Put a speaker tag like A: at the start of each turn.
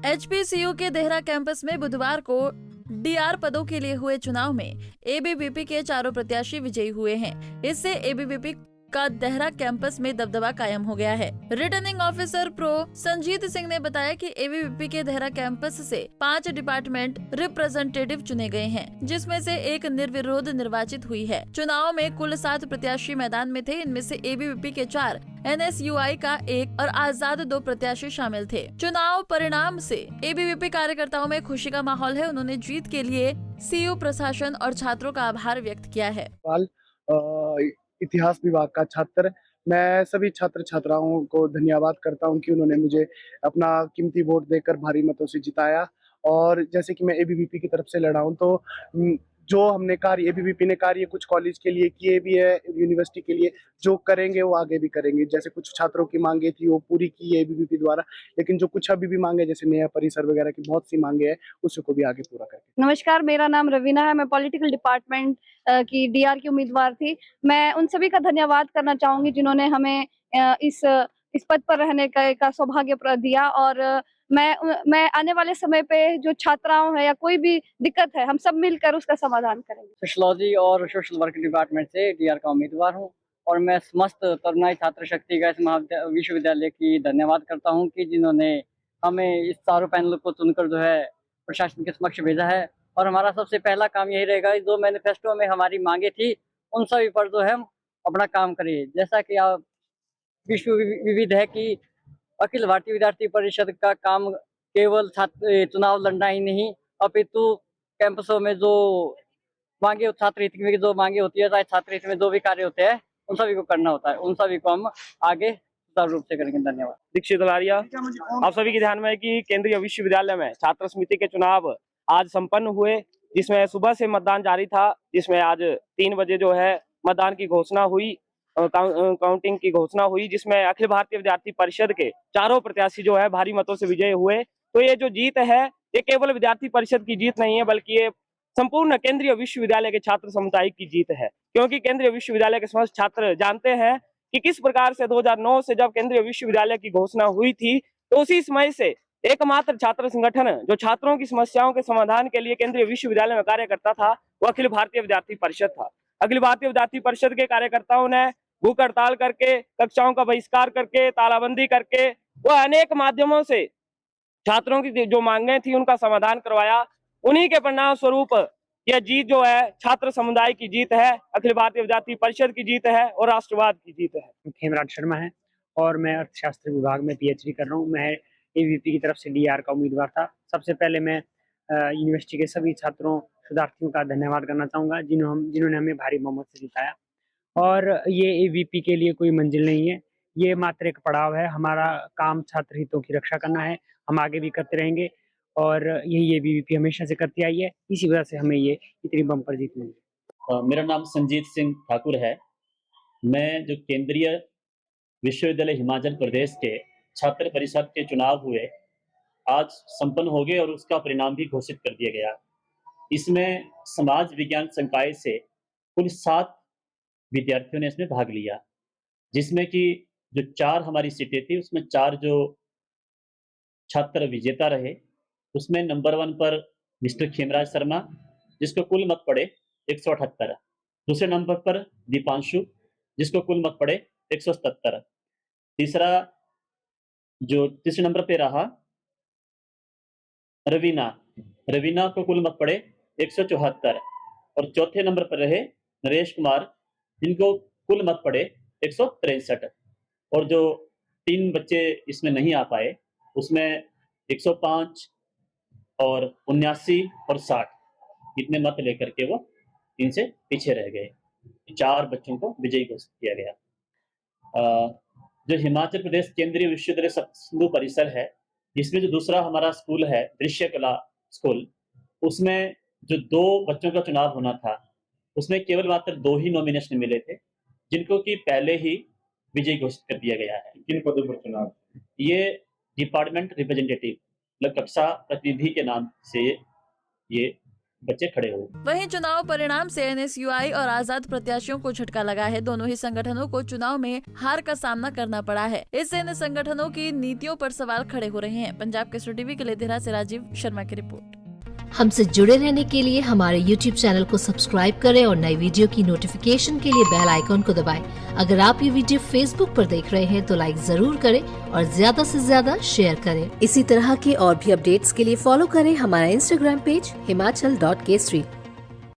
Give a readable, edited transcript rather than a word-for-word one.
A: HPCU के Dehra campus में बुधवार को डीआर पदों के लिए हुए चुनाव में एबीवीपी के चारों प्रत्याशी विजयी हुए हैं। इससे एबीवीपी का देहरा कैंपस में दबदबा कायम हो गया है। Returning officer pro Sanjeet Singh ने बताया कि एबीवीपी के देहरा कैंपस से 5 डिपार्टमेंट रिप्रेजेंटेटिव चुने गए हैं, जिसमें से एक निर्विरोध निर्वाचित हुई है। चुनाव में कुल 7 प्रत्याशी मैदान में थे। इनमें से एबीवीपी के 4, NSUI का 1 और आजाद 2 प्रत्याशी शामिल थे। चुनाव परिणाम से एबीवीपी कार्यकर्ताओं में खुशी का माहौल है। उन्होंने जीत के लिए सीयू प्रशासन और छात्रों का आभार व्यक्त किया है।
B: इतिहास विभाग का छात्र, मैं सभी छात्र छात्राओं को धन्यवाद करता हूं कि उन्होंने मुझे अपना कीमती वोट देकर भारी मतों से जिताया। और जैसे कि मैं एबीवीपी की तरफ से लड़ा हूं, तो जो हमने कार्य एबीवीपी ने कार्य कुछ कॉलेज के लिए किए भी है, यूनिवर्सिटी के लिए जो करेंगे वो आगे भी करेंगे। जैसे कुछ छात्रों की मांगे थी वो पूरी की है एबीवीपी द्वारा, लेकिन जो कुछ अभी भी मांगे, जैसे नया परिसर वगैरह की बहुत सी मांगे हैं, उसको भी आगे पूरा करेंगे।
C: नमस्कार, मेरा नाम रवीना है। मैं पॉलिटिकल डिपार्टमेंट की डीआर की उम्मीदवार थी। मैं उन सभी का धन्यवाद करना चाहूंगी जिन्होंने हमें इस पद पर रहने का सौभाग्य दिया। और मैं आने वाले समय पे जो छात्राओं है या कोई भी दिक्कत है, हम सब मिलकर उसका समाधान करेंगे।
D: सोशलॉजी और सोशल वर्क डिपार्टमेंट से डीआर का उम्मीदवार हूँ और मैं समस्त तरुणाई छात्र शक्ति का विश्वविद्यालय की धन्यवाद करता हूँ कि जिन्होंने हमें इस चारों पैनल को चुनकर जो है प्रशासन के समक्ष भेजा है। और हमारा सबसे पहला काम यही रहेगा, जो मैनिफेस्टो में हमारी मांगे थी उन सभी पर जो है हम अपना काम करें। जैसा कि आप विश्व विविध है कि अखिल भारतीय विद्यार्थी परिषद का काम केवल छात्र चुनाव लड़ना ही नहीं, अपितु कैंपसों में जो मांगे छात्र हित में जो मांगे होती है, चाहे छात्र हित में जो भी कार्य होते हैं, उन सभी को करना होता है। उन सभी को हम आगे सुचारू रूप से करेंगे। धन्यवाद।
E: दीक्षित लारिया। आप सभी के ध्यान में है कि केंद्रीय विश्वविद्यालय में छात्र समिति के चुनाव आज संपन्न हुए, जिसमें सुबह से मतदान जारी था, जिसमें आज 3 बजे जो है मतदान की घोषणा हुई, काउंटिंग की घोषणा हुई, जिसमें अखिल भारतीय विद्यार्थी परिषद के चारों प्रत्याशी जो है भारी मतों से विजयी हुए। तो ये जो जीत है, ये केवल विद्यार्थी परिषद की जीत नहीं है, बल्कि ये संपूर्ण केंद्रीय विश्वविद्यालय के छात्र समुदाय की जीत है। क्योंकि केंद्रीय विश्वविद्यालय के समस्त छात्र जानते हैं कि किस प्रकार से 2009 से जब केंद्रीय विश्वविद्यालय की घोषणा हुई थी, तो उसी समय से एकमात्र छात्र संगठन जो छात्रों की समस्याओं के समाधान के लिए केंद्रीय विश्वविद्यालय में कार्य करता था, वो अखिल भारतीय विद्यार्थी परिषद था। अखिल भारतीय विद्यार्थी परिषद के कार्यकर्ताओं ने भूख हड़ताल करके, कक्षाओं का बहिष्कार करके, तालाबंदी करके, वह अनेक माध्यमों से छात्रों की जो मांगे थी उनका समाधान करवाया। उन्हीं के परिणाम स्वरूप यह जीत जो है छात्र समुदाय की जीत है, अखिल भारतीय विद्यार्थी परिषद की जीत है और राष्ट्रवाद की जीत है।
F: हेमराज शर्मा है और मैं अर्थशास्त्र विभाग में PhD कर रहा हूँ। मैं एबीवीपी की तरफ से डीआर का उम्मीदवार था। सबसे पहले मैं यूनिवर्सिटी के सभी छात्रों शोधार्थियों का धन्यवाद करना चाहूँगा जिन्होंने हमें भारी बहुमत से जिताया। और ये एबीवीपी के लिए कोई मंजिल नहीं है, ये मात्र एक पड़ाव है। हमारा काम छात्र हितों की रक्षा करना है, हम आगे भी करते रहेंगे और यही एबीवीपी हमेशा से करती आई है। इसी वजह से हमें ये इतनी बम्पर जीत मिली।
G: मेरा नाम संजीत सिंह ठाकुर है। मैं जो केंद्रीय विश्वविद्यालय हिमाचल प्रदेश के छात्र परिषद के चुनाव हुए, आज संपन्न हो गए और उसका परिणाम भी घोषित कर दिया गया। इसमें समाज विज्ञान संकाय से कुल 7 विद्यार्थियों ने इसमें भाग लिया, जिसमें कि जो 4 हमारी सीटें थी उसमें 4 जो छात्र विजेता रहे, उसमें नंबर 1 पर मिस्टर खेमराज शर्मा, जिसको कुल मत पड़े 178। दूसरे नंबर पर दीपांशु, जिसको कुल मत पड़े 177। तीसरे नंबर पे रहा रवीना को कुल मत पड़े 174। और चौथे नंबर पर रहे नरेश कुमार, जिनको कुल मत पड़े 163। और जो 3 बच्चे इसमें नहीं आ पाए, उसमें 105 और 79 और 60 इतने मत लेकर के वो इनसे पीछे रह गए। 4 बच्चों को विजयी घोषित किया गया। जो हिमाचल प्रदेश केंद्रीय विश्वविद्यालय सिंधु परिसर है, इसमें जो दूसरा हमारा स्कूल है दृश्य कला स्कूल, उसमें जो 2 बच्चों का चुनाव होना था, उसमें केवल मात्र 2 ही नॉमिनेशन मिले थे, जिनको कि पहले ही विजयी घोषित कर दिया गया है।
H: किन पदों पर चुनाव?
G: ये डिपार्टमेंट रिप्रेजेंटेटिव, मतलब कक्षा प्रतिनिधि के नाम से ये बच्चे खड़े हुए।
A: वहीं चुनाव परिणाम से NSUI और आजाद प्रत्याशियों को झटका लगा है। दोनों ही संगठनों को चुनाव में हार का सामना करना पड़ा है। इससे इन संगठनों की नीतियों पर सवाल खड़े हो रहे हैं। पंजाब केसरी टीवी के लिए देहरा से राजीव शर्मा की रिपोर्ट।
H: हमसे जुड़े रहने के लिए हमारे YouTube चैनल को सब्सक्राइब करें और नई वीडियो की नोटिफिकेशन के लिए बेल आइकॉन को दबाएं। अगर आप ये वीडियो Facebook पर देख रहे हैं तो लाइक जरूर करें और ज्यादा से ज्यादा शेयर करें। इसी तरह के और भी अपडेट्स के लिए फॉलो करें हमारा Instagram पेज himachal.kesri।